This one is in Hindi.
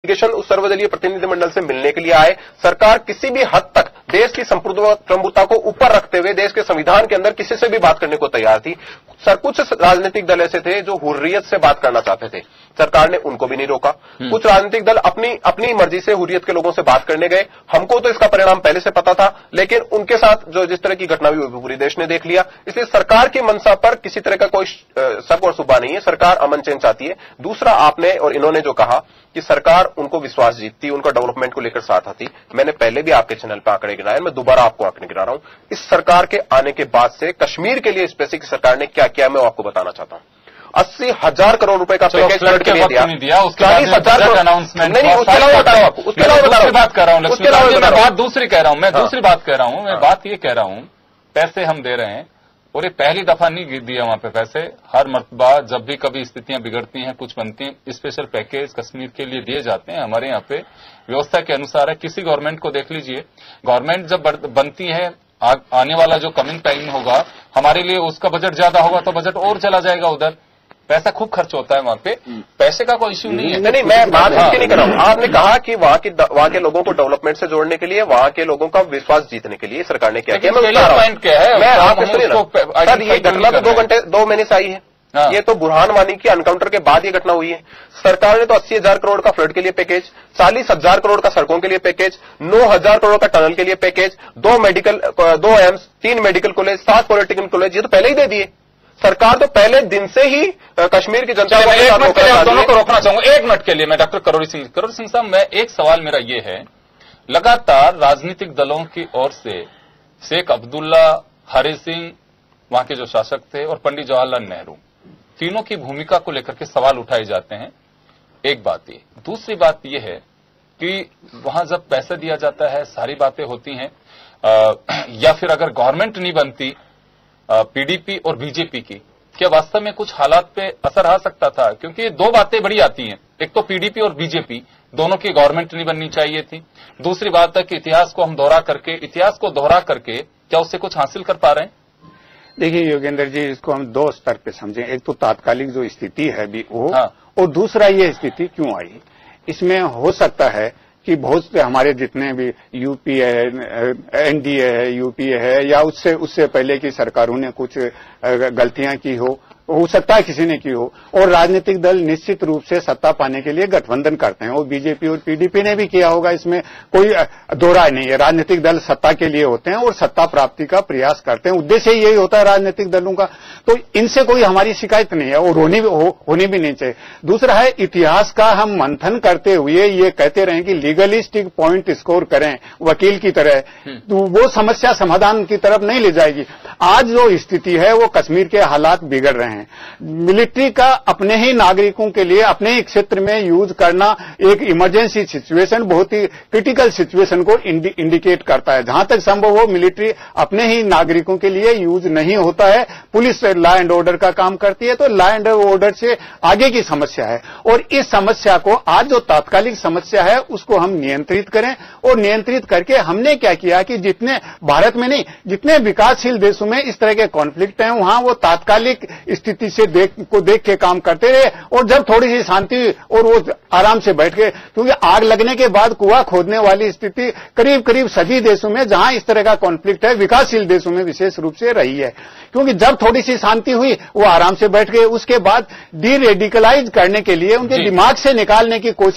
उस सर्वदलीय प्रतिनिधिमंडल से मिलने के लिए आए। सरकार किसी भी हद तक देश की संप्रभुता को ऊपर रखते हुए देश के संविधान के अंदर किसी से भी बात करने को तैयार थी। सर, कुछ राजनीतिक दल ऐसे थे जो हुर्रियत से बात करना चाहते थे, सरकार ने उनको भी नहीं रोका। कुछ राजनीतिक दल अपनी मर्जी से हुर्रियत के लोगों से बात करने गए। हमको तो इसका परिणाम पहले से पता था, लेकिन उनके साथ जो जिस तरह की घटना हुई वो पूरी देश ने देख लिया। इसलिए सरकार की मंशा पर किसी तरह का कोई शक और शुबा नहीं है। सरकार अमन चैन चाहती है। दूसरा, आपने और इन्होंने जो कहा कि सरकार उनको विश्वास जीतती, उनका डेवलपमेंट को लेकर साथ आती, मैंने पहले भी आपके चैनल पर आंकड़े गिनाए, मैं दोबारा आपको आंकड़े गिना रहा हूं। इस सरकार के आने के बाद से कश्मीर के लिए स्पेसिफिक सरकार ने क्या किया, मैं आपको बताना चाहता हूं। 80,000 करोड़ रुपए का पैकेज फ्लड के लिए दिया, 40,000 करोड़ अनाउंसमेंट। नहीं, उसके अलावा बता रहा हूं आपको, उसके अलावा बात कर रहा हूं, उसके अलावा मैं बात दूसरी कह रहा हूं, मैं दूसरी बात कह रहा हूं। मैं बात ये कह रहा हूं, पैसे हम दे रहे हैं और ये पहली दफा नहीं दिए वहां पे पैसे। हर मर्तबा जब भी कभी स्थितियां बिगड़ती हैं, कुछ बनती हैं, स्पेशल पैकेज कश्मीर के लिए दिए जाते हैं। हमारे यहाँ पे व्यवस्था के अनुसार है। किसी गवर्नमेंट को देख लीजिए, गवर्नमेंट जब बनती है, आने वाला जो कमिंग टाइम होगा हमारे लिए, उसका बजट ज्यादा होगा तो बजट और चला जाएगा उधर। पैसा खूब खर्च होता है वहां पे, पैसे का कोई इश्यू नहीं है। नहीं, मैं बात इसकी नहीं कर रहा हूं। आपने कहा कि वहां के लोगों को डेवलपमेंट से जोड़ने के लिए, वहां के लोगों का विश्वास जीतने के लिए सरकार ने क्या किया, पॉइंट क्या है। मैं आपको सर, ये घटना तो 2 महीने से आई है। ये तो बुरहान वानी की एनकाउंटर के बाद ये घटना हुई है। सरकार ने तो 80,000 करोड़ का फ्लड के लिए पैकेज, 40,000 करोड़ का सड़कों के लिए पैकेज, 9,000 करोड़ का टनल के लिए package, 2 AIIMS, 3 medical college, 7 polytechnical college, ये तो पहले ही दे दिए। सरकार तो पहले दिन से ही कश्मीर की जनता दोनों को रोकना चाहूंगा। 1 मिनट के लिए मैं डॉक्टर करोड़ी सिंह साहब, मैं एक सवाल मेरा ये है, लगातार राजनीतिक दलों की ओर से शेख अब्दुल्ला, हरि सिंह वहां के जो शासक थे और पंडित जवाहरलाल नेहरू, तीनों की भूमिका को लेकर के सवाल उठाए जाते हैं। एक बात ये, दूसरी बात यह है कि वहां जब पैसा दिया जाता है, सारी बातें होती हैं, या फिर अगर गवर्नमेंट नहीं बनती पीडीपी और बीजेपी की, क्या वास्तव में कुछ हालात पे असर आ सकता था? क्योंकि ये 2 बातें बड़ी आती हैं, एक तो पीडीपी और बीजेपी दोनों की गवर्नमेंट नहीं बननी चाहिए थी। दूसरी बात है कि इतिहास को दोहरा करके क्या उससे कुछ हासिल कर पा रहे हैं? देखिए योगेंद्र जी, इसको हम 2 स्तर पे समझें। एक तो तात्कालिक जो स्थिति है भी वो, और दूसरा ये स्थिति क्यों आई। इसमें हो सकता है कि बहुत से हमारे जितने भी यूपीए है, एनडीए है, यूपीए है, या उससे पहले की सरकारों ने कुछ गलतियां की हो सकता है किसी ने की हो, और राजनीतिक दल निश्चित रूप से सत्ता पाने के लिए गठबंधन करते हैं, और बीजेपी और पीडीपी ने भी किया होगा, इसमें कोई दोहराई नहीं है। राजनीतिक दल सत्ता के लिए होते हैं और सत्ता प्राप्ति का प्रयास करते हैं, उद्देश्य यही होता है राजनीतिक दलों का। तो इनसे कोई हमारी शिकायत नहीं है और होनी भी नहीं चाहिए। दूसरा है, इतिहास का हम मंथन करते हुए ये कहते रहे कि लीगलिस्टिक पॉइंट स्कोर करें वकील की तरह, तो वो समस्या समाधान की तरफ नहीं ले जाएगी। आज जो स्थिति है वो कश्मीर के हालात बिगड़ रहे हैं। मिलिट्री का अपने ही नागरिकों के लिए अपने ही क्षेत्र में यूज करना एक इमरजेंसी सिचुएशन, बहुत ही क्रिटिकल सिचुएशन को इंडिकेट करता है। जहां तक संभव हो मिलिट्री अपने ही नागरिकों के लिए यूज नहीं होता है। पुलिस लॉ एंड ऑर्डर का काम करती है, तो लॉ एंड ऑर्डर से आगे की समस्या है, और इस समस्या को, आज जो तात्कालिक समस्या है उसको हम नियंत्रित करें। और नियंत्रित करके हमने क्या किया कि जितने भारत में नहीं, जितने विकासशील देशों में इस तरह के कॉन्फ्लिक्ट हैं, वहां वो तात्कालिक स्थिति से देख के काम करते रहे, और जब थोड़ी सी शांति हुई और वो आराम से बैठ गए। क्योंकि आग लगने के बाद कुआं खोदने वाली स्थिति करीब करीब सभी देशों में जहां इस तरह का कॉन्फ्लिक्ट है, विकासशील देशों में विशेष रूप से रही है। क्योंकि जब थोड़ी सी शांति हुई वो आराम से बैठ गए। उसके बाद डी रेडिकलाइज करने के लिए, उनके दिमाग से निकालने की कोशिश